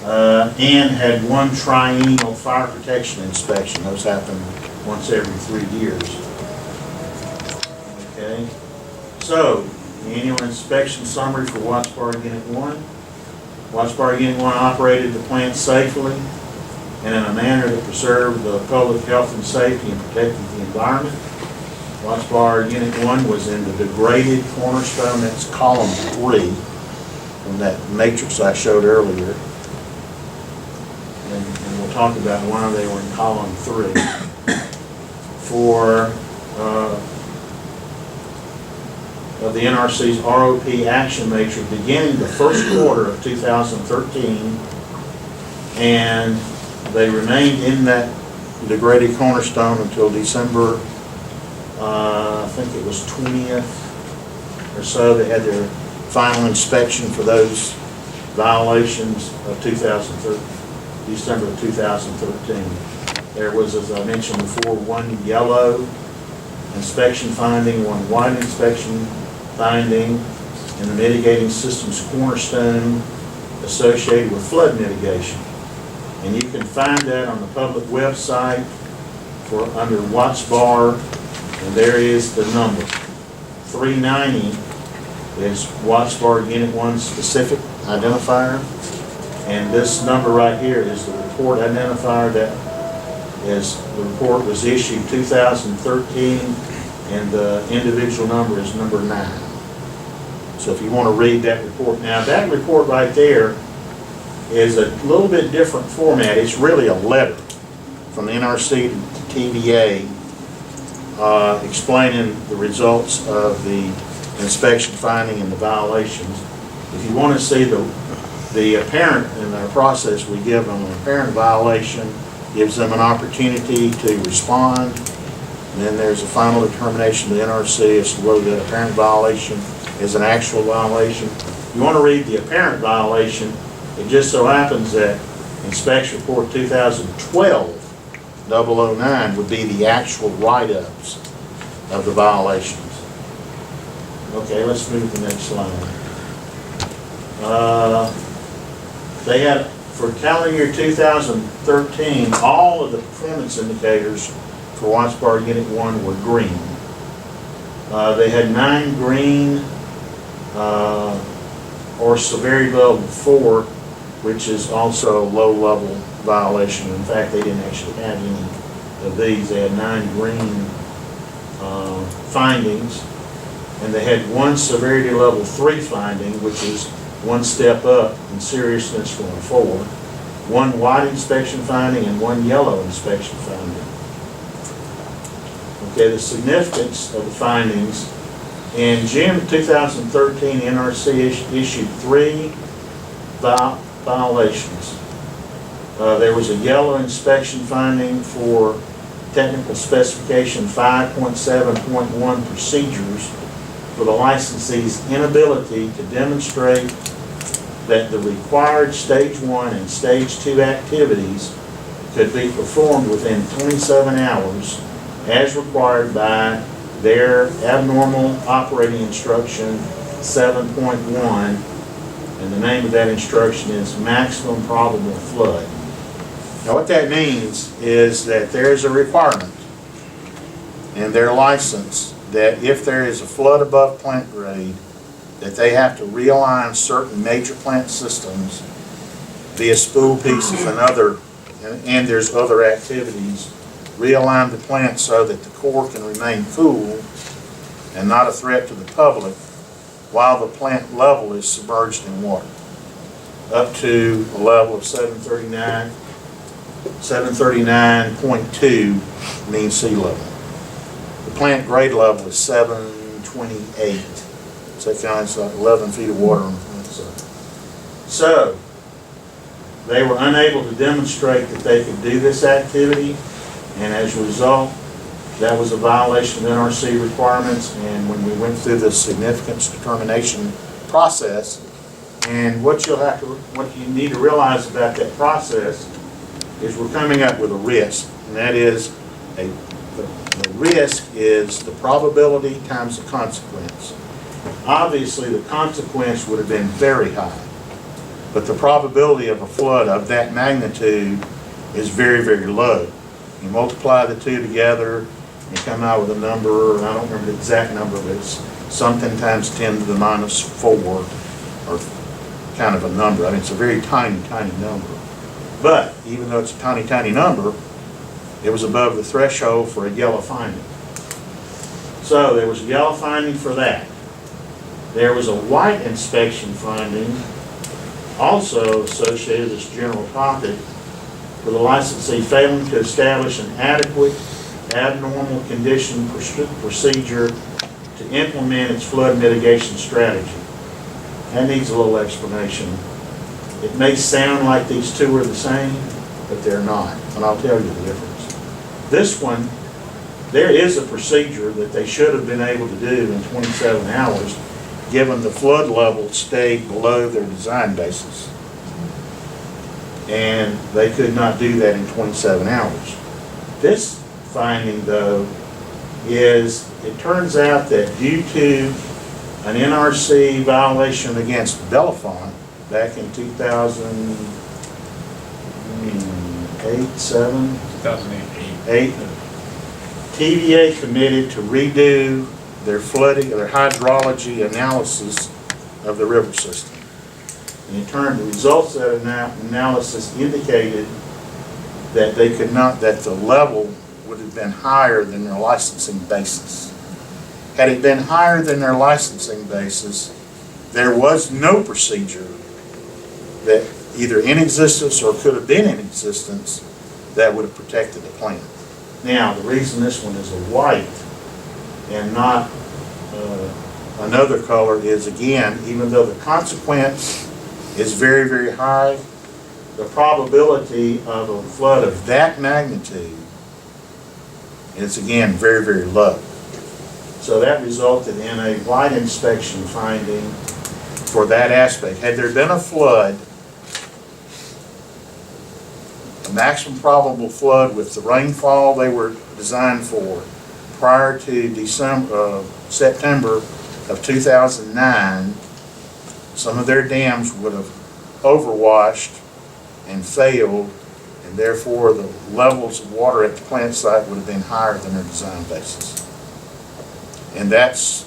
and had one triennial fire protection inspection. Those happen once every 3 years. Okay, so the annual inspection summary for Watts Bar Unit 1. Watts Bar Unit 1 operated the plant safely and in a manner that preserved the public health and safety and protected the environment. Watts Bar Unit 1 was in the degraded cornerstone, that's column 3 from that matrix I showed earlier. And we'll talk about why they were in column 3. For of the NRC's ROP action matrix beginning the first quarter of 2013, and they remained in that degraded cornerstone until December, I think it was 20th or so. They had their final inspection for those violations of 2013, December of 2013. There was, as I mentioned before, one yellow inspection finding, one white inspection finding, and the mitigating systems cornerstone associated with flood mitigation. And you can find that on the public website for under Watts Bar, and there is the number. 390 is Watts Bar Unit 1 specific identifier, and this number right here is the report identifier. That is, the report was issued 2013, and the individual number is number 9. So if you want to read that report, now that report right there is a little bit different format. It's really a letter from the NRC to TVA explaining the results of the inspection finding and the violations. If you want to see the apparent in the process, we give them an apparent violation, gives them an opportunity to respond, and then there's a final determination of the NRC as to whether the apparent violation is an actual violation. If you want to read the apparent violation, it just so happens that Inspection Report 2012-009 would be the actual write-ups of the violations. Okay, let's move to the next slide. They had, for calendar year 2013, all of the performance indicators for Watts Bar Unit 1 were green. They had 9 green or severity level 4, which is also a low-level violation. In fact, they didn't actually have any of these. They had 9 green findings, and they had 1 severity level 3 finding, which is 1 step up in seriousness from a 4, 1 white inspection finding, and 1 yellow inspection finding. Okay, the significance of the findings. In June of 2013, the NRC issued 3 violations. There was a yellow inspection finding for technical specification 5.7.1 procedures for the licensee's inability to demonstrate that the required stage 1 and stage 2 activities could be performed within 27 hours as required by their abnormal operating instruction 7.1, and the name of that instruction is maximum probable flood. Now what that means is that there's a requirement in their license that if there is a flood above plant grade, that they have to realign certain major plant systems via spool pieces and there's other activities, realign the plant so that the core can remain cool and not a threat to the public while the plant level is submerged in water, up to a level of 739.2 mean sea level. The plant grade level is 728. So that counts like 11 feet of water on the plant side. So they were unable to demonstrate that they could do this activity, and as a result, that was a violation of NRC requirements. And when we went through the significance determination process, and what you need to realize about that process is we're coming up with a risk, and that is the risk is the probability times the consequence. Obviously, the consequence would have been very high, but the probability of a flood of that magnitude is very, very low. You multiply the two together, you come out with a number, and I don't remember the exact number, but it's something times 10 to the minus 4, or kind of a number. I mean, it's a very tiny, tiny number. But even though it's a tiny, tiny number, it was above the threshold for a yellow finding. So there was a yellow finding for that. There was a white inspection finding, also associated with this general topic, with a licensee failing to establish an adequate abnormal condition procedure to implement its flood mitigation strategy. That needs a little explanation. It may sound like these two are the same, but they're not, and I'll tell you the difference. This one, there is a procedure that they should have been able to do in 27 hours, given the flood level stayed below their design basis. And they could not do that in 27 hours. This finding, though, is it turns out that due to an NRC violation against Bellefonte back in 2008, TVA committed to redo their flooding, their hydrology analysis of the river system. And in turn, the results of that analysis indicated that they could not, that the level would have been higher than their licensing basis. Had it been higher than their licensing basis, there was no procedure that either in existence or could have been in existence that would have protected the plant. Now, the reason this one is a white and not another color is, again, even though the consequence is very, very high, the probability of a flood of that magnitude is, again, very, very low. So that resulted in a white inspection finding for that aspect. Had there been a flood, a maximum probable flood with the rainfall they were designed for prior to September of 2009, some of their dams would have overwashed and failed, and therefore the levels of water at the plant site would have been higher than their design basis. And that's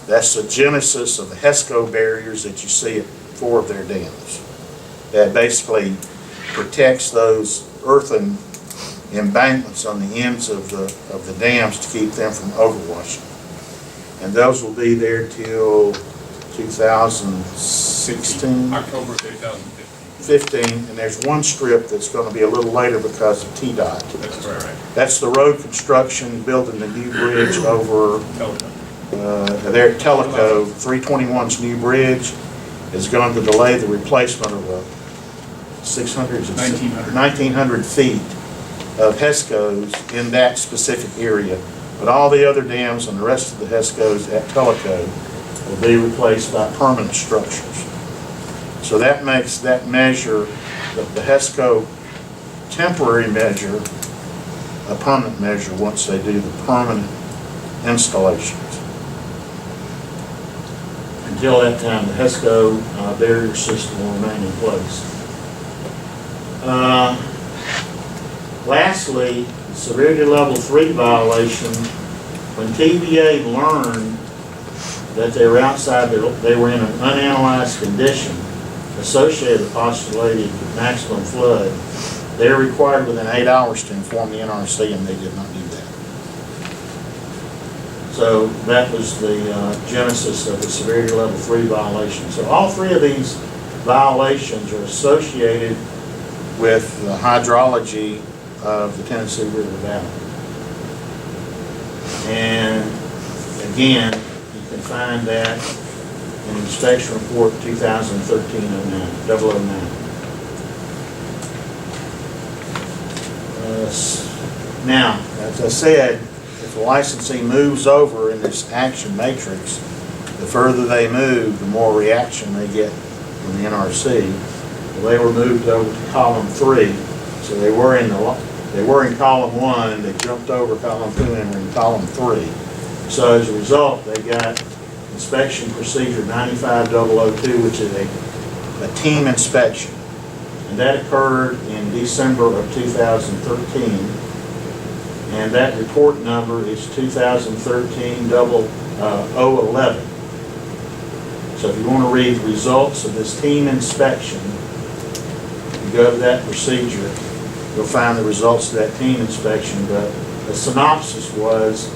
the genesis of the HESCO barriers that you see at 4 of their dams. That basically protects those earthen embankments on the ends of the dams to keep them from overwashing. And those will be there till 2016? October 2015. And there's one strip that's going to be a little later because of TDOT. That's right. That's the road construction, building the new bridge over there at Tellico. 321's new bridge is going to delay the replacement of 1,900 feet of HESCOs in that specific area. But all the other dams and the rest of the HESCOs at Tellico will be replaced by permanent structures. So that makes that measure, the HESCO temporary measure, a permanent measure once they do the permanent installations. Until that time, the HESCO barrier system will remain in place. Lastly, the severity level 3 violation, when TVA learned that they were outside, they were in an unanalyzed condition associated with postulated maximum flood, they were required within 8 hours to inform the NRC, and they did not do that. So that was the genesis of the severity level 3 violation. So all 3 of these violations are associated with the hydrology of the Tennessee River Valley. And again, you can find that in Inspection Report 2013-09. Now, as I said, if the licensee moves over in this action matrix, the further they move, the more reaction they get from the NRC. Well, they were moved over to column 3, so they were in column 1. They jumped over column 2 and were in column 3. So as a result, they got Inspection Procedure 95002, which is a a team inspection. And that occurred in December of 2013. And that report number is 2013-011. So if you want to read the results of this team inspection, you go to that procedure, you'll find the results of that team inspection. But the synopsis was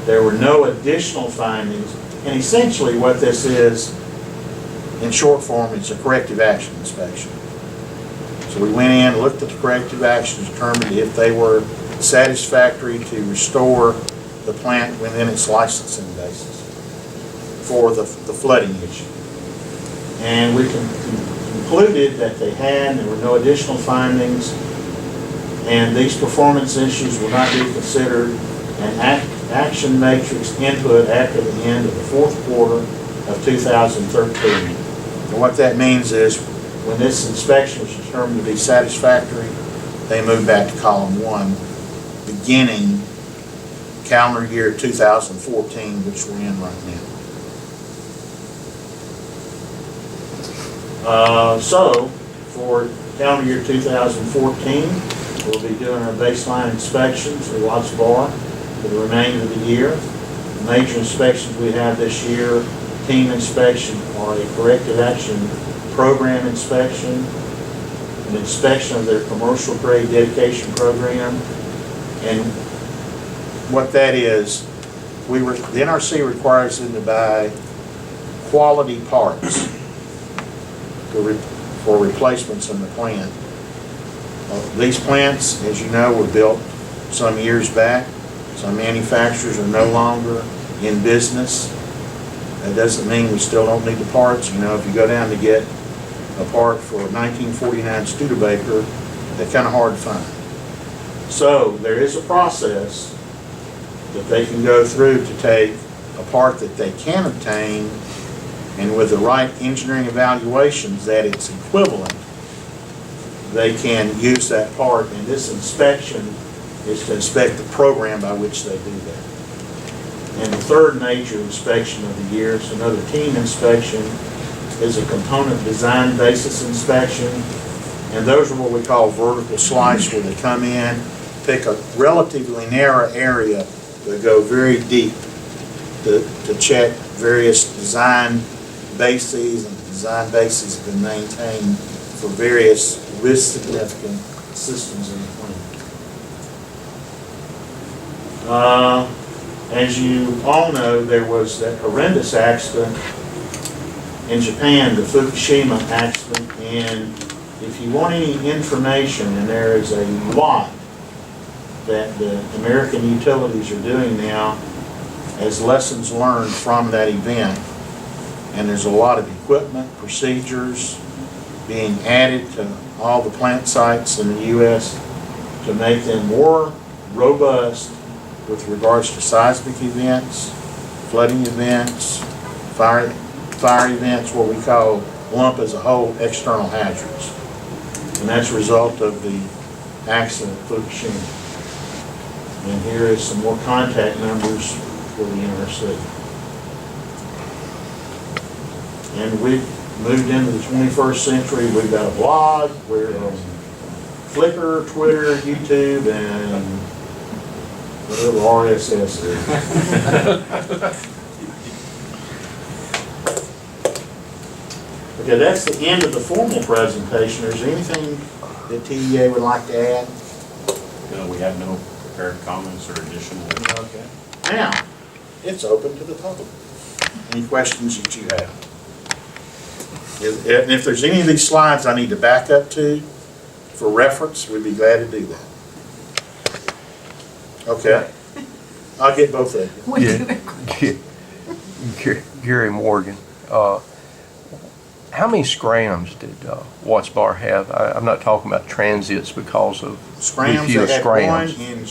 there were no additional findings. And essentially what this is, in short form, it's a corrective action inspection. So we went in, looked at the corrective actions, determined if they were satisfactory to restore the plant within its licensing basis for the flooding issue. And we concluded that they had, there were no additional findings, and these performance issues will not be considered an action matrix input after the end of the fourth quarter of 2013. And what that means is when this inspection was determined to be satisfactory, they moved back to column 1, beginning calendar year 2014, which we're in right now. So, for calendar year 2014, we'll be doing our baseline inspections for Watts Bar for the remainder of the year. The major inspections we have this year, team inspection, are a corrective action program inspection, an inspection of their commercial grade dedication program, and what that is, the NRC requires them to buy quality parts for replacements in the plant. These plants, as you know, were built some years back. Some manufacturers are no longer in business. That doesn't mean we still don't need the parts. You know, if you go down to get a part for a 1949 Studebaker, they're kind of hard to find. So there is a process that they can go through to take a part that they can obtain, and with the right engineering evaluations that it's equivalent, they can use that part, and this inspection is to inspect the program by which they do that. And the third major inspection of the year is another team inspection, is a component design basis inspection, and those are what we call vertical slice, where they come in, pick a relatively narrow area, but go very deep to check various design bases, and the design bases have been maintained for various risk significant systems in the plant. As you all know, there was that horrendous accident in Japan, the Fukushima accident, and if you want any information, and there is a lot that the American utilities are doing now as lessons learned from that event, and there's a lot of equipment, procedures being added to all the plant sites in the U.S. to make them more robust with regards to seismic events, flooding events, fire events, what we call lump as a whole external hazards. And that's a result of the accident at Fukushima. And here is some more contact numbers for the NRC. And we've moved into the 21st century. We've got a blog, we're on Flickr, Twitter, YouTube, and whatever RSS is. Okay, that's the end of the formal presentation. Is there anything that TEA would like to add? No, we have no prepared comments or additional. Okay. Now, it's open to the public. Any questions that you have? And if there's any of these slides I need to back up to for reference, we'd be glad to do that. Okay. I'll get both of you. Gary Morgan. How many scrams did Watts Bar have? I'm not talking about transits because of Scrams, fewer they had scrams. one in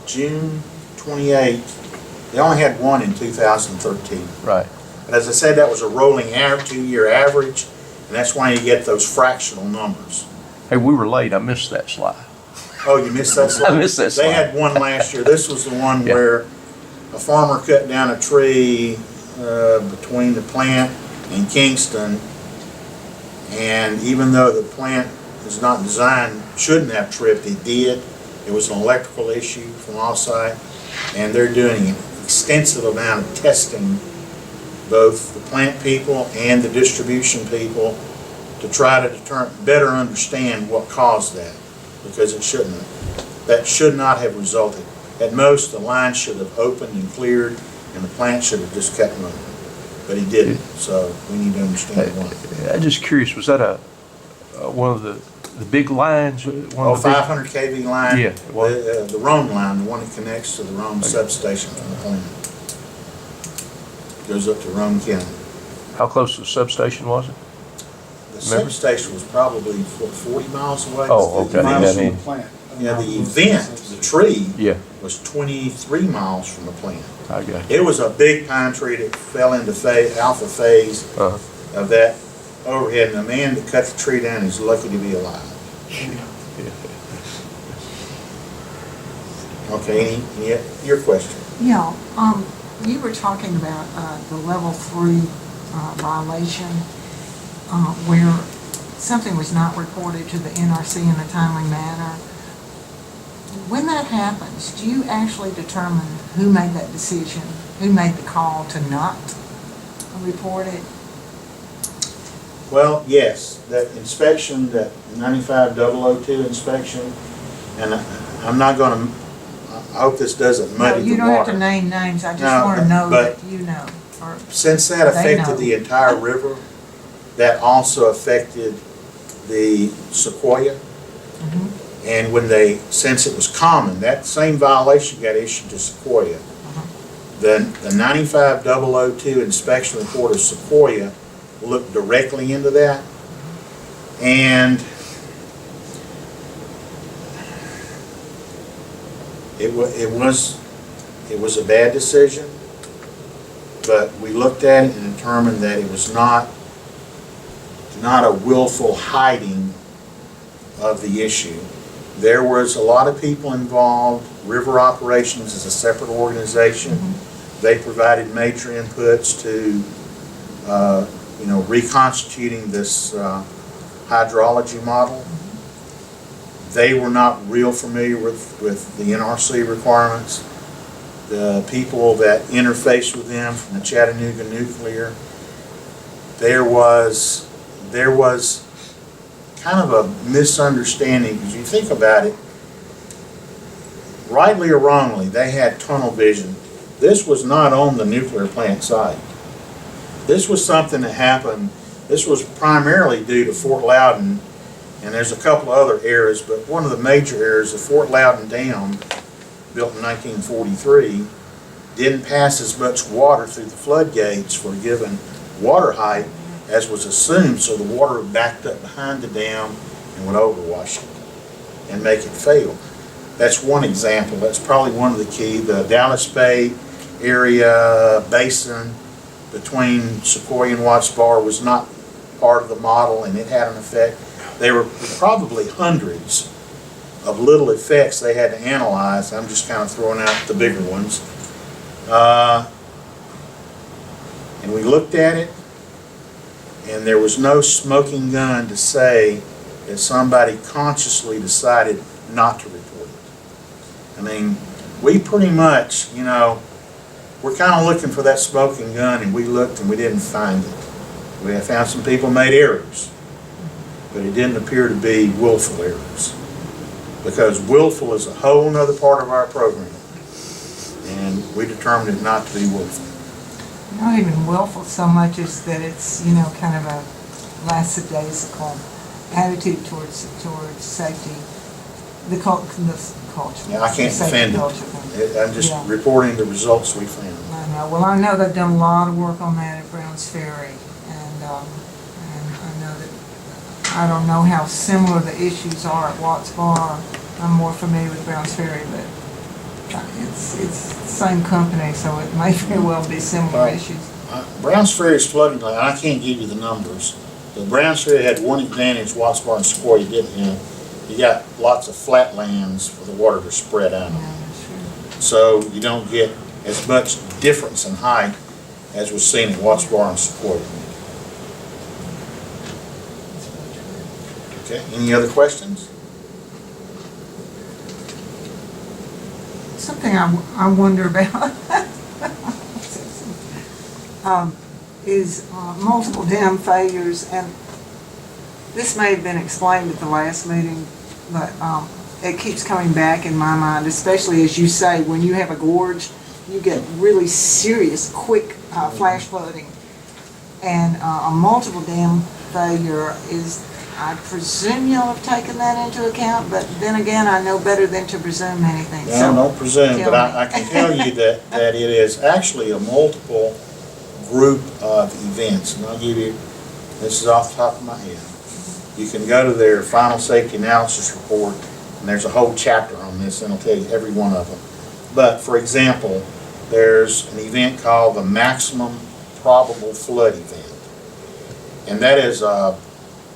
June 28th. They only had one in 2013. Right. But as I said, that was a rolling 2-year average, and that's why you get those fractional numbers. Hey, we were late. I missed that slide. Oh, you missed that slide? I missed that slide. They had one last year. This was the one Yeah. where a farmer cut down a tree between the plant and Kingston, And even though the plant is not designed, shouldn't have tripped, it did. It was an electrical issue from offsite, and they're doing an extensive amount of testing, both the plant people and the distribution people, to try to better understand what caused that, because it shouldn't have. That should not have resulted. At most, the line should have opened and cleared, and the plant should have just kept running. But he didn't, so we need to understand why. I'm just curious, was that one of the big lines? Oh, 500 kV line? Yeah. The Rome line, the one that connects to the Rome substation from the plant. Goes up to Rome County. How close to the substation was it? The Remember? substation was probably, what, 40 miles away? Oh, okay. Miles Yeah, from the plant. Yeah, the event, the tree, Yeah, was 23 miles from the plant. I got you. It was a big pine tree that fell into alpha phase Uh-huh. of that overhead, and the man that cut the tree down is lucky to be alive. Okay, your question? Yeah, you were talking about the level 3 violation where something was not reported to the NRC in a timely manner. When that happens, do you actually determine who made that decision, who made the call to not report it? Well, yes, that inspection, that 95002 inspection, and I'm not gonna, I hope this doesn't No, muddy the you don't have to water. name names, I just No, want to know but- that you know. Or Since that They affected know. the entire river, that also affected the Sequoia. Mhm. And when since it was common, that same violation got issued to Sequoia. The 95002 inspection report of Sequoia looked directly into that. And it was a bad decision, but we looked at it and determined that it was not a willful hiding of the issue. There was a lot of people involved. River Operations is a separate organization. They provided major inputs to, reconstituting this hydrology model. They were not real familiar with the NRC requirements. The people that interfaced with them from the Chattanooga Nuclear, there was kind of a misunderstanding, because you think about it, rightly or wrongly, they had tunnel vision. This was not on the nuclear plant site. This was something that happened, this was primarily due to Fort Loudon, and there's a couple of other errors, but one of the major errors, the Fort Loudon Dam, built in 1943, didn't pass as much water through the floodgates for a given water height as was assumed, so the water backed up behind the dam and would overwash it and make it fail. That's one example. That's probably one of the key. The Dallas Bay area basin between Sequoia and Watts Bar was not part of the model, and it had an effect. There were probably hundreds of little effects they had to analyze. I'm just kind of throwing out the bigger ones. And we looked at it, and there was no smoking gun to say that somebody consciously decided not to report it. I mean, we pretty much, we're kind of looking for that smoking gun, and we looked and we didn't find it. We have found some people made errors, but it didn't appear to be willful errors, because willful is a whole nother part of our program, and we determined it not to be willful. Not even willful so much as that it's, kind of a lackadaisical attitude towards safety, the culture. Yeah, I can't safety defend culture. it. I'm just Yeah. reporting the results we found. I know. Well, I know they've done a lot of work on that at Browns Ferry, and I know that, I don't know how similar the issues are at Watts Bar. I'm more familiar with Browns Ferry, but it's the same company, so it may very well be similar Well, issues. Browns Ferry's flooding plan, I can't give you the numbers. The Browns Ferry had one advantage Watts Bar and Sequoia didn't have. You got lots of flat lands for the water to spread out Yeah, on. that's true. So you don't get as much difference in height as was seen at Watts Bar and Sequoia. Okay, any other questions? Something I wonder about is multiple dam failures, and this may have been explained at the last meeting, but it keeps coming back in my mind, especially as you say, when you have a gorge, you get really serious, quick flash flooding. And a multiple dam failure is, I presume you'll have taken that into account, but then again, I know better than to presume anything. No, So don't presume, tell but me. I can tell you that it is actually a multiple group of events. And I'll give you, this is off the top of my head. You can go to their final safety analysis report, and there's a whole chapter on this, and it'll tell you every one of them. But for example, there's an event called the maximum probable flood event. And that is,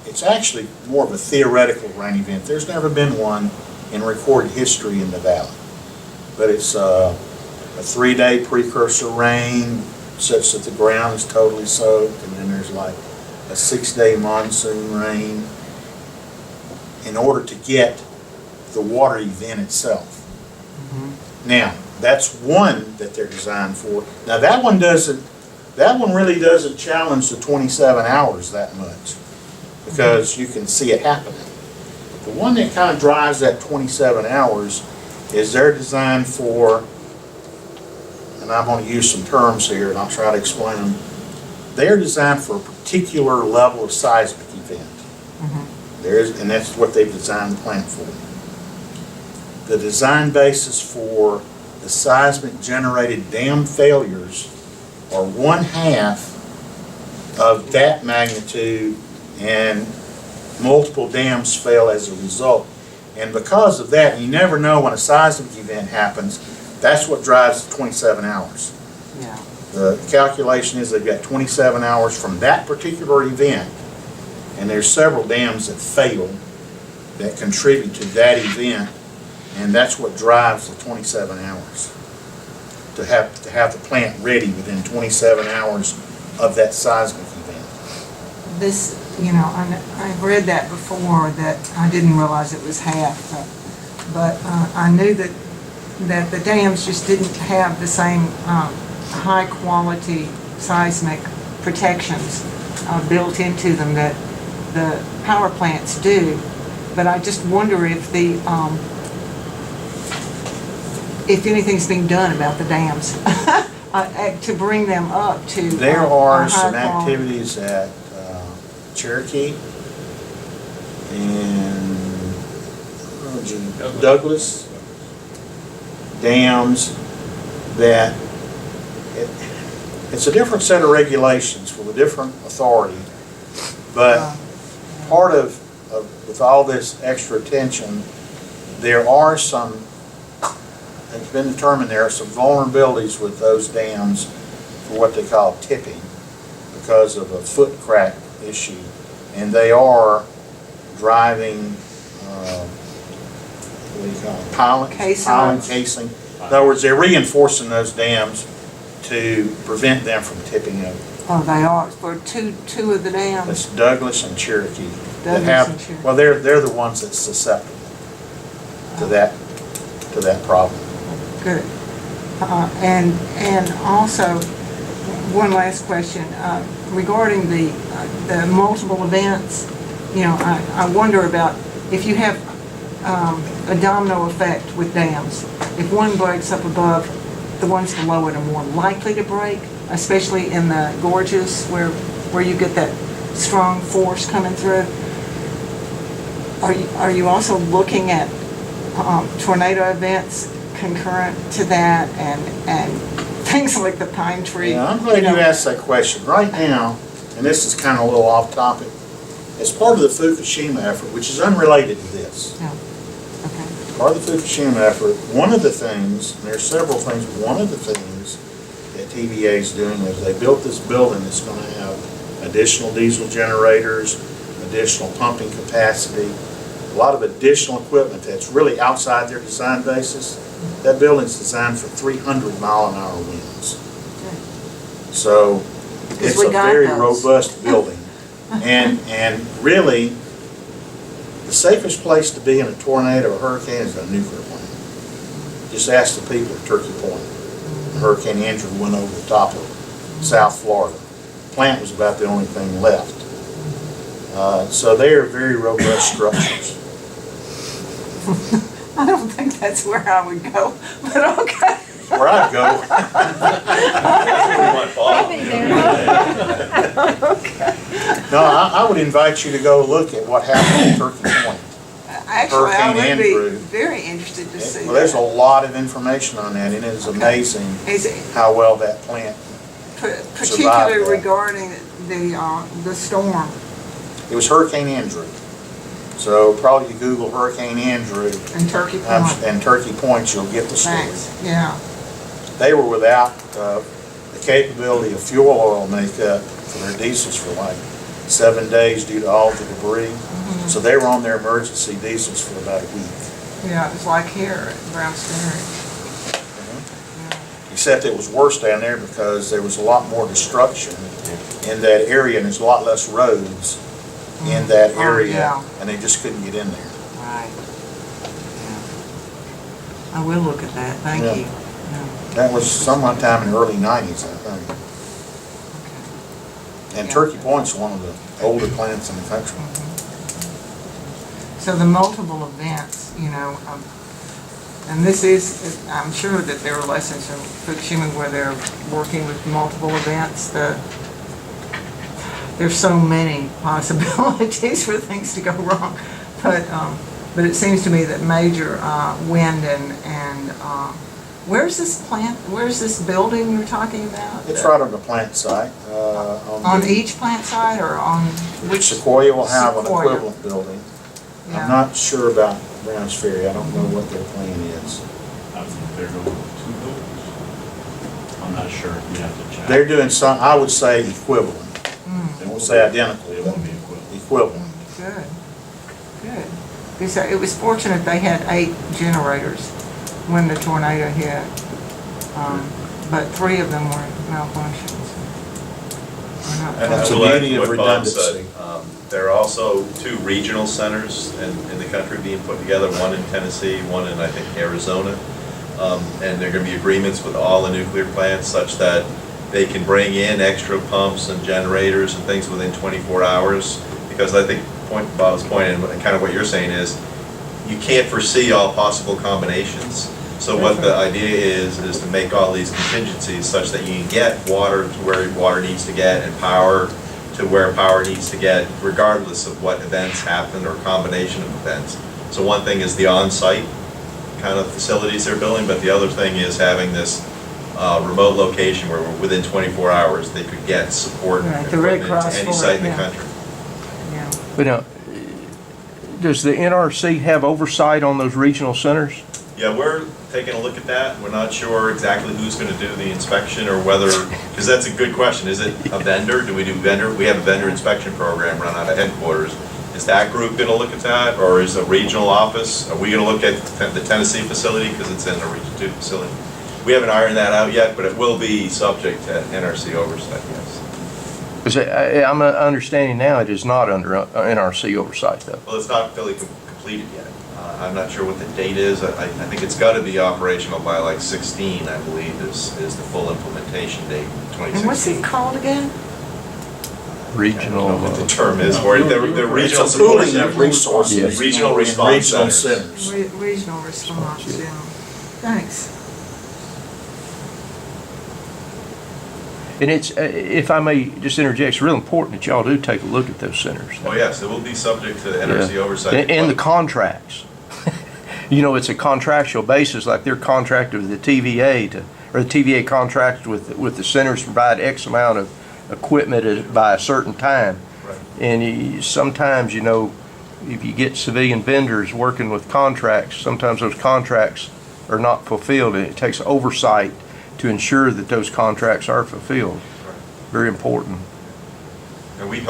it's actually more of a theoretical rain event. There's never been one in recorded history in the valley. But it's a 3-day precursor rain such that the ground is totally soaked, and then there's like a 6-day monsoon rain in order to get the water event itself. Now, that's one that they're designed for. Now that one really doesn't challenge the 27 hours that much, because you can see it happening. The one that kind of drives that 27 hours is they're designed for, and I'm going to use some terms here and I'll try to explain them. They're designed for a particular level of seismic event. And that's what they've designed the plant for. The design basis for the seismic generated dam failures are 1/2 of that magnitude, and multiple dams fail as a result. And because of that, you never know when a seismic event happens. That's what drives the 27 hours. Yeah. The calculation is they've got 27 hours from that particular event, and there's several dams that fail that contribute to that event, and that's what drives the 27 hours. To have the plant ready within 27 hours of that seismic event. This, I've read that before, that I didn't realize it was half, but I knew that the dams just didn't have the same high-quality seismic protections built into them that the power plants do. But I just wonder if if anything's being done about the dams to bring them up to There are some higher quality. activities at Cherokee and Douglas dams that it's a different set of regulations with a different authority, but part of with all this extra attention, there are some, it's been determined there are some vulnerabilities with those dams for what they call tipping because of a foot crack issue, and they are driving what do you call it? Piling casing. In other words, they're reinforcing those dams to prevent them from tipping over. Oh, they are, for two of the dams. That's Douglas and Cherokee. that Douglas have, and Cherokee. well, they're the ones that's susceptible to that problem. Good. And also, one last question, regarding the multiple events, I wonder about if you have a domino effect with dams. If one breaks up above, the ones below it are more likely to break, especially in the gorges where you get that strong force coming through. Are you also looking at tornado events concurrent to that, and things like the pine tree? Yeah, I'm glad you asked that question. Right now, and this is kind of a little off topic, as part of the Fukushima effort, which is unrelated to this, Yeah. Okay. part of the Fukushima effort, one of the things, and there's several things, but one of the things that TVA is doing is they built this building that's going to have additional diesel generators, additional pumping capacity, a lot of additional equipment that's really outside their design basis. That building's designed for 300-mile-an-hour winds. So it's we a got very those. robust building. And really, The safest place to be in a tornado or hurricane is a nuclear plant. Just ask the people at Turkey Point. Hurricane Andrew went over the top of South Florida. The plant was about the only thing left. So they are very robust structures. I don't think that's where I would go, but okay. Where I'd go. No, I would invite you to go look at what happened at Turkey Point. Actually, I Hurricane would be Andrew. very interested to see Well, there's a that. lot of information on that, and it is amazing Is it how well that plant, particularly that. regarding the storm it was Hurricane Andrew. So probably you Google Hurricane Andrew in Turkey Point? and Turkey Point, you'll get the story. Thanks, yeah. They were without the capability of fuel oil makeup for their diesels for like 7 days due to all the debris. So they were on their emergency diesels for about a week. Yeah, it's like here at Brown's Ferry. Except it was worse down there because there was a lot more destruction in that area, and there's a lot less roads in that Oh, area, yeah. and they just couldn't get in there. Right. Yeah. I will look at that, thank Yeah. you. That was sometime in the early 90s, I think. And Yeah. Turkey Point's one of the older plants in the country. So the multiple events, and this is, I'm sure that there are lessons from Fukushima where they're working with multiple events. There's so many possibilities for things to go wrong, but it seems to me that major wind and where's this plant? Where's this building you're talking about? It's right on the plant site. On each plant site or on which? Sequoia will have an Sequoia. equivalent building. Yeah. I'm not sure about Browns Ferry. I don't know what their plan is. I think they're going with 2 buildings. I'm not sure, you have to check. They're doing some, I would say equivalent. I won't say identical. It won't be equivalent. Equivalent. Good, good. Because it was fortunate they had 8 generators when the tornado hit, but 3 of them were malfunctions. And that's the to add beauty to of what Bob said, redundancy. there are also 2 regional centers in the country being put together, one in Tennessee, one in, I think, Arizona. And there are going to be agreements with all the nuclear plants such that they can bring in extra pumps and generators and things within 24 hours. Because I think Bob's point and kind of what you're saying is, you can't foresee all possible combinations. So what the idea is to make all these contingencies such that you can get water to where water needs to get and power to where power needs to get, regardless of what events happen or combination of events. So one thing is the on-site kind of facilities they're building, but the other thing is having this remote location where within 24 hours they could get support Right, the Red equipment Cross to any for site it, in the yeah. country. Yeah. But now, does the NRC have oversight on those regional centers? Yeah, we're taking a look at that. We're not sure exactly who's going to do the inspection or whether, because that's a good question. Is it a vendor? Do we do vendor? We have a vendor inspection program run out of headquarters. Is that group going to look at that, or is a regional office? Are we going to look at the Tennessee facility because it's in the Region 2 facility? We haven't ironed that out yet, but it will be subject to NRC oversight, yes. Because I'm understanding now it is not under NRC oversight, though. Well, it's not fully completed yet. I'm not sure what the date is. I think it's got to be operational by like 16, I believe, is the full implementation date, 2016. And what's it called again? I don't know what the term is for it. The regional It's a support pooling of center. resources. Yes. Regional in response regional centers. Regional response, yeah. Thanks. And it's, if I may just interject, it's real important that y'all do take a look at those centers. Oh, yes, it will be subject to NRC oversight. And the contracts. You know, it's a contractual basis, like they're contracted with the TVA or the TVA contracts with the centers to provide X amount of equipment by a certain time. Right. And sometimes, you know, if you get civilian vendors working with contracts, sometimes those contracts are not fulfilled, and it takes oversight to ensure that those contracts are fulfilled. Right. Very important. And we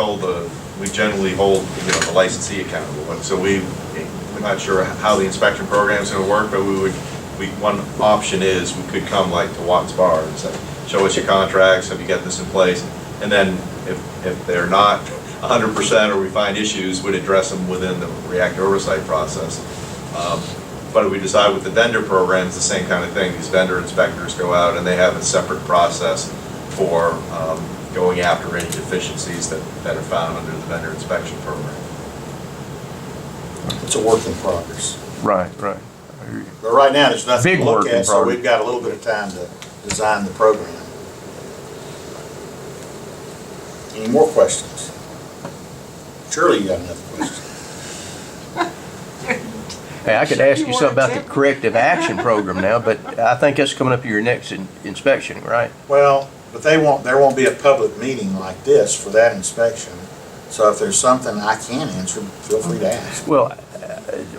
generally hold, the licensee accountable. So we're not sure how the inspection program is going to work, but one option is we could come like to Watts Bar and say, show us your contracts, have you got this in place? And then if they're not 100% or we find issues, we'd address them within the reactor oversight process. But if we decide with the vendor program, it's the same kind of thing. These vendor inspectors go out and they have a separate process for going after any deficiencies that are found under the vendor inspection program. It's a work in progress. Right, right. I hear you. But right now, there's nothing Big to look work in at, so progress. we've got a little bit of time to design the program. Any more questions? Surely you got another question. Hey, I could ask you something about the corrective action program now, but I think that's coming up to your next inspection, right? Well, but there won't be a public meeting like this for that inspection. So if there's something I can answer, feel free to ask. Well,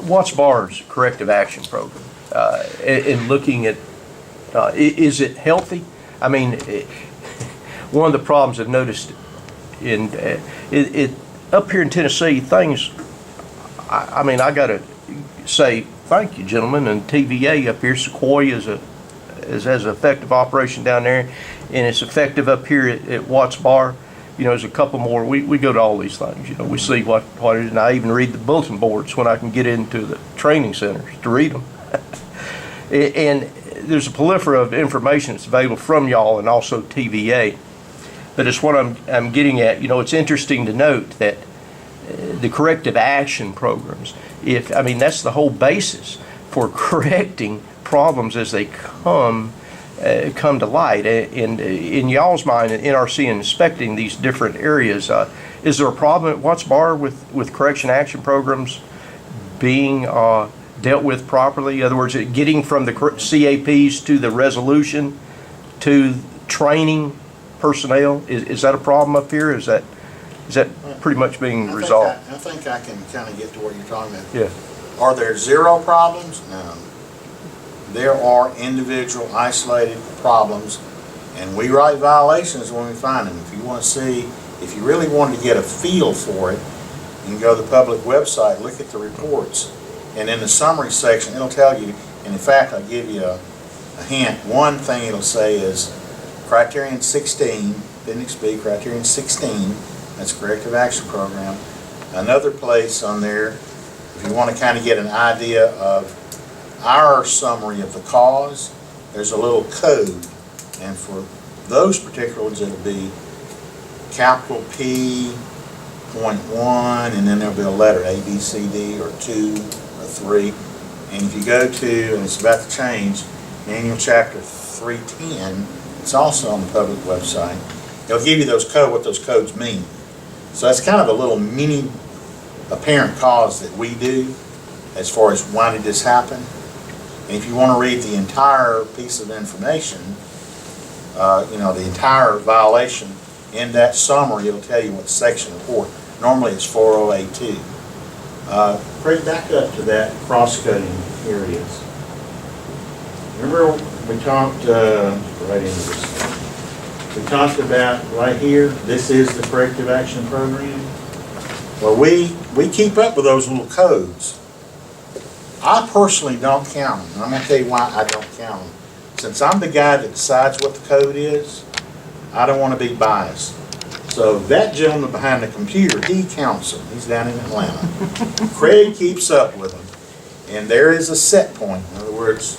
what's BAR's corrective action program? In looking at, is it healthy? I mean, one of the problems I've noticed up here in Tennessee, things, I mean, I gotta say thank you, gentlemen, and TVA up here. Sequoia has an effective operation down there, and it's effective up here at Watts Bar. You know, there's a couple more. We go to all these things. You know, we see what it is, and I even read the bulletin boards when I can get into the training centers to read them. And there's a plethora of information that's available from y'all and also TVA. But it's what I'm getting at. You know, it's interesting to note that the corrective action programs, I mean, that's the whole basis for correcting problems as they come to light. And in y'all's mind, in NRC inspecting these different areas, is there a problem at Watts Bar with correction action programs being dealt with properly? In other words, getting from the CAPs to the resolution to training personnel, is that a problem up here? Is that pretty much being resolved? I think I can kind of get to what you're talking about. Yeah. Are there zero problems? No. There are individual isolated problems, and we write violations when we find them. If you want to see, if you really wanted to get a feel for it, you can go to the public website, look at the reports, and in the summary section, it'll tell you, and in fact, I'll give you a hint. One thing it'll say is Criterion 16, Appendix B, Criterion 16, that's Corrective Action Program. Another place on there, if you want to kind of get an idea of our summary of the cause, there's a little code, and for those particular ones, it'll be capital P.1, and then there'll be a letter A, B, C, D, or 2, or 3. And if you go to, and it's about to change, Manual Chapter 310, it's also on the public website. It'll give you what those codes mean. So that's kind of a little mini apparent cause that we do as far as why did this happen. And if you want to read the entire piece of information, the entire violation, in that summary, it'll tell you what section report. Normally it's 4082. Craig, back up to that cross-cutting areas. Remember we talked, right into this. We talked about right here, this is the corrective action program. Well, we keep up with those little codes. I personally don't count them, and I'm going to tell you why I don't count them. Since I'm the guy that decides what the code is, I don't want to be biased. So that gentleman behind the computer, he counts them. He's down in Atlanta. Craig keeps up with them. And there is a set point. In other words,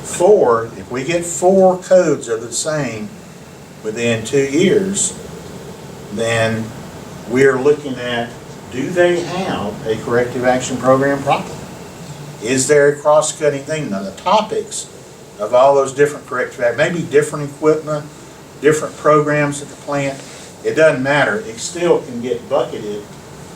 four. If we get 4 codes that are the same within 2 years, then we're looking at, do they have a corrective action program properly? Is there a cross-cutting thing? Now the topics of all those different corrective actions, maybe different equipment, different programs at the plant, it doesn't matter. It still can get bucketed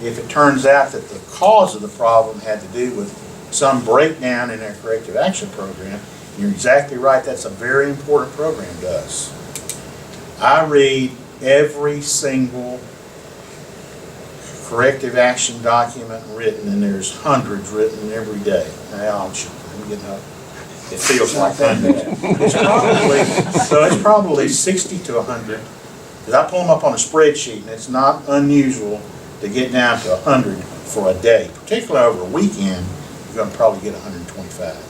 if it turns out that the cause of the problem had to do with some breakdown in their corrective action program. You're exactly right, that's a very important program to us. I read every single corrective action document written, and there's hundreds written every day. Now, I'm getting up. It feels like hundreds. It's probably 60 to 100. Because I pull them up on a spreadsheet, and it's not unusual to get down to 100 for a day. Particularly over a weekend, you're going to probably get 125.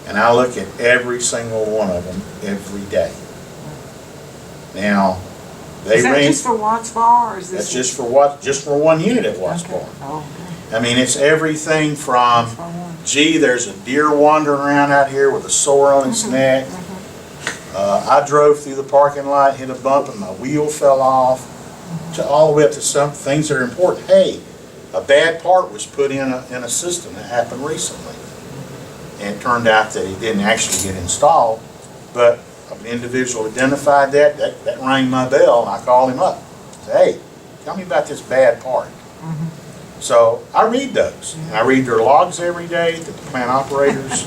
And I look at every single one of them every day. Now, They Is that ran, just for Watts Bar, or is this? that's just for what, just for one unit at Watts Okay. Bar. Oh, I mean, it's everything from, okay. For one. gee, there's a deer wandering around out here with a sore on its neck. I drove through the parking lot, hit a bump, and my wheel fell off, to all the way up to some things that are important. Hey, a bad part was put in a system that happened recently. And it turned out that it didn't actually get installed, but an individual identified that rang my bell, and I called him up. Said, hey, tell me about this bad part. So I read those. And I read their logs every day that the plant operators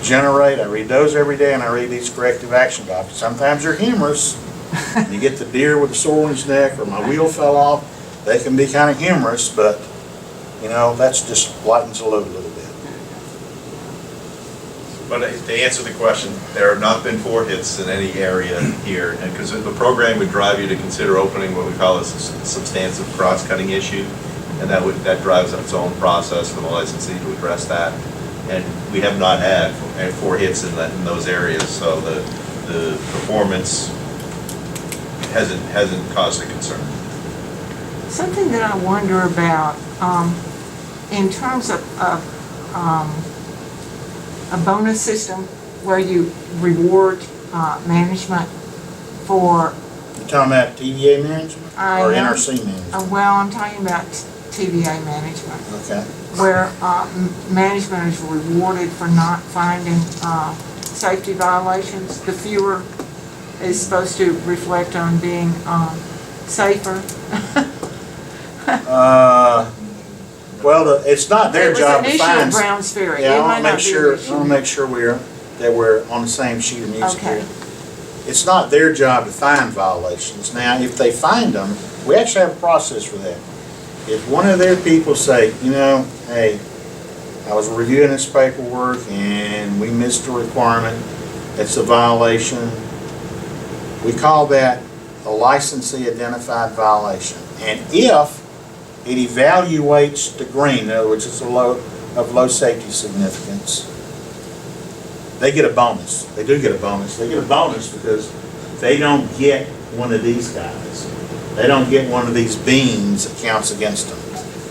generate. I read those every day, and I read these corrective action documents. Sometimes they're humorous. You get the deer with a sore on his neck, or my wheel fell off. They can be kind of humorous, but, you know, that's just lightens the load a little bit. But to answer the question, there have not been 4 hits in any area here, and because the program would drive you to consider opening what we call a substantive cross-cutting issue, and that drives up its own process for the licensee to address that. And we have not had 4 hits in those areas, so the performance hasn't caused a concern. Something that I wonder about, in terms of a bonus system where you reward management for, You talking about TVA management I or am. NRC management? well, I'm talking about TVA management, Okay. where management is rewarded for not finding safety violations. The fewer is supposed to reflect on being safer. Well, it's not their job to It was an issue find. at Browns Ferry. Yeah, It I might want to not make be sure, an I issue. want to make sure that we're on the same sheet of music Okay. here. It's not their job to find violations. Now, if they find them, we actually have a process for that. If one of their people say, you know, hey, I was reviewing this paperwork and we missed a requirement, it's a violation, we call that a licensee identified violation. And if it evaluates the green, in other words, it's of low safety significance, they get a bonus. They do get a bonus. They get a bonus because they don't get one of these guys. They don't get one of these beans that counts against them.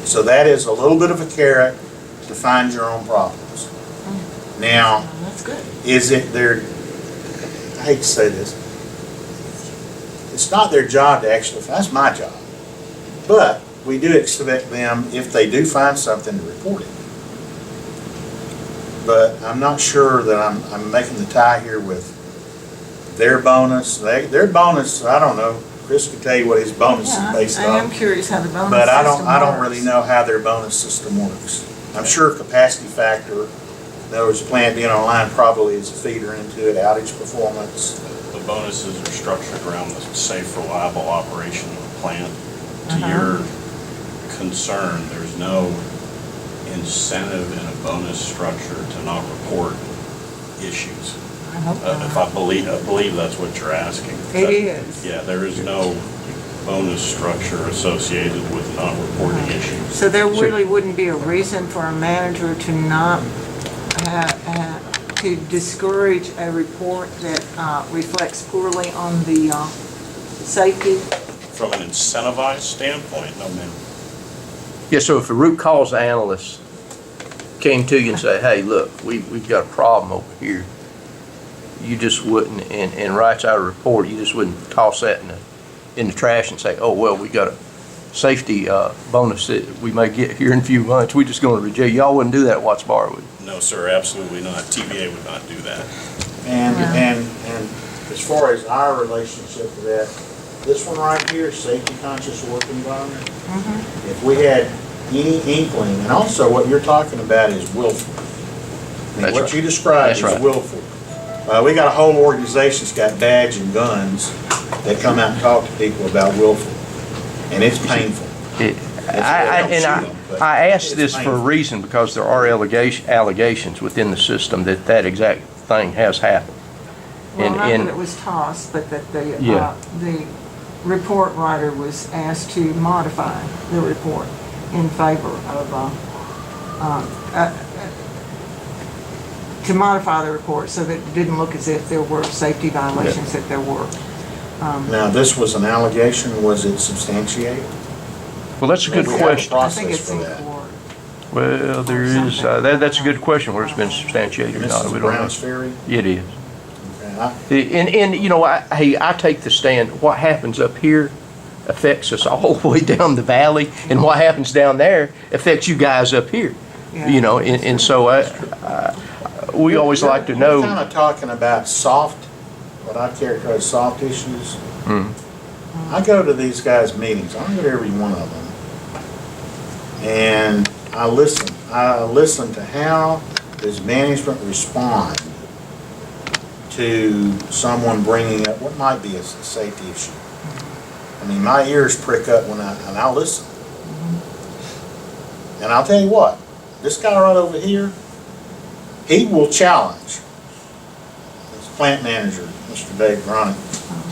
So that is a little bit of a carrot to find your own problems. Now, That's good. is it their, I hate to say this, it's not their job to actually, that's my job. But we do expect them, if they do find something, to report it. But I'm not sure that I'm making the tie here with their bonus. Their bonus, I don't know, Chris could tell you what his bonus is Yeah, based I am on. curious how the bonus system But I don't works. really know how their bonus system works. I'm sure capacity factor, in other words, the plant being online probably is a feeder into it, outage performance. The bonuses are structured around the safe, reliable operation of the plant. To your concern, there's no incentive in a bonus structure to not report issues. I hope If not. I believe that's what you're asking. It is. Yeah, there is no bonus structure associated with not reporting issues. So there really wouldn't be a reason for a manager to not to discourage a report that reflects poorly on the safety? From an incentivized standpoint, no, ma'am. Yeah, so if a root cause analyst came to you and say, hey, look, we've got a problem over here, you just wouldn't, and writes out a report, you just wouldn't toss that in the trash and say, oh, well, we got a safety bonus that we may get here in a few months, we're just gonna reject. Y'all wouldn't do that at Watts Bar, would you? No, sir, absolutely not. TVA would not do that. And, Yeah. and as far as our relationship to that, this one right here, safety conscious work environment, if we had any inkling, and also what you're talking about is willful. I mean, That's what right. you described That's is right. willful. We got a whole organization that's got badge and guns that come out and talk to people about willful, and it's painful. I asked this for a reason, because there are allegations within the system that exact thing has happened. Well, not And that it was tossed, but that Yeah. the report writer was asked to modify the report in favor of, to modify the report so that it didn't look as if there were safety violations that there were. Now, this was an allegation, was it substantiated? Well, that's a good We have a question. I think process it's for in that. court. Well, there is, that's a good question, whether it's been substantiated or not. Mrs. We don't know. Brown's Ferry? It is. Okay, And, you know, I take the stand, what happens up here affects us all the way down the valley, and what happens down there affects you guys up here. You know, and so we always like to We're know. kind of talking about soft, what I characterize as soft issues. Mhm. I go to these guys' meetings, I go to every one of them. And I listen to how does management respond to someone bringing up what might be a safety issue. I mean, my ears prick up and I listen. And I'll tell you what, this guy right over here, he will challenge. This plant manager, Mr. Dave Gronick,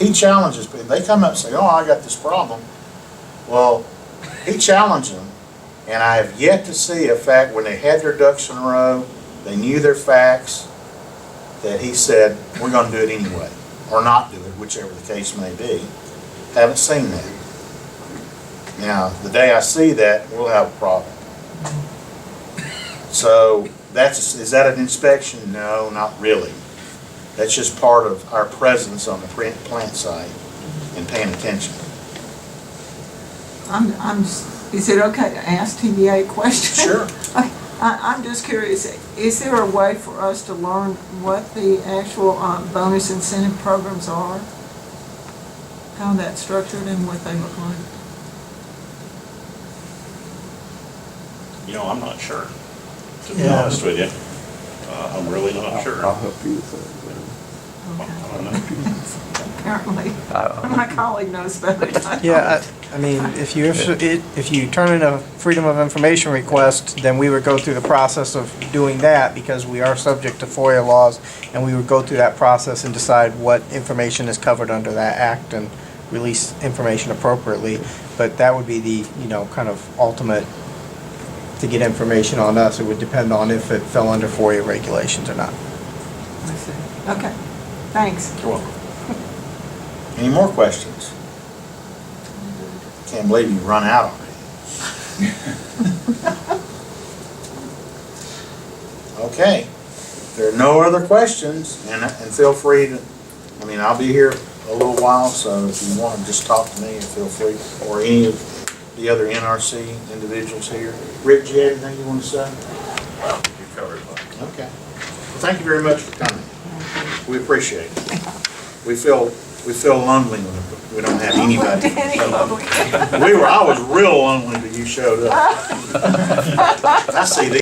he challenges people. They come up and say, oh, I got this problem. Well, he challenged them, and I have yet to see a fact when they had their ducks in a row, they knew their facts, that he said, we're going to do it anyway, or not do it, whichever the case may be. Haven't seen that. Now, the day I see that, we'll have a problem. So, is that an inspection? No, not really. That's just part of our presence on the plant site and paying attention. Is it okay to ask TVA a question? Sure. I'm just curious, is there a way for us to learn what the actual bonus incentive programs are? How that's structured and what they look like? You know, I'm not sure, to be honest with you. I'm really not sure. I'll help you with that. I don't know. Apparently, my colleague knows better. Yeah, I mean, if you turn in a Freedom of Information request, then we would go through the process of doing that because we are subject to FOIA laws, and we would go through that process and decide what information is covered under that act and release information appropriately. But that would be the, you know, kind of ultimate to get information on us. It would depend on if it fell under FOIA regulations or not. I see. Okay, thanks. You're welcome. Any more questions? Can't believe you've run out already. Okay, if there are no other questions, and feel free to, I mean, I'll be here a little while, so if you want to just talk to me, feel free, or any of the other NRC individuals here. Rick, do you have anything you want to say? You covered it. Okay. Well, thank you very much for coming. We appreciate it. We feel lonely when we don't have anybody. I was real lonely till you showed up. I see these.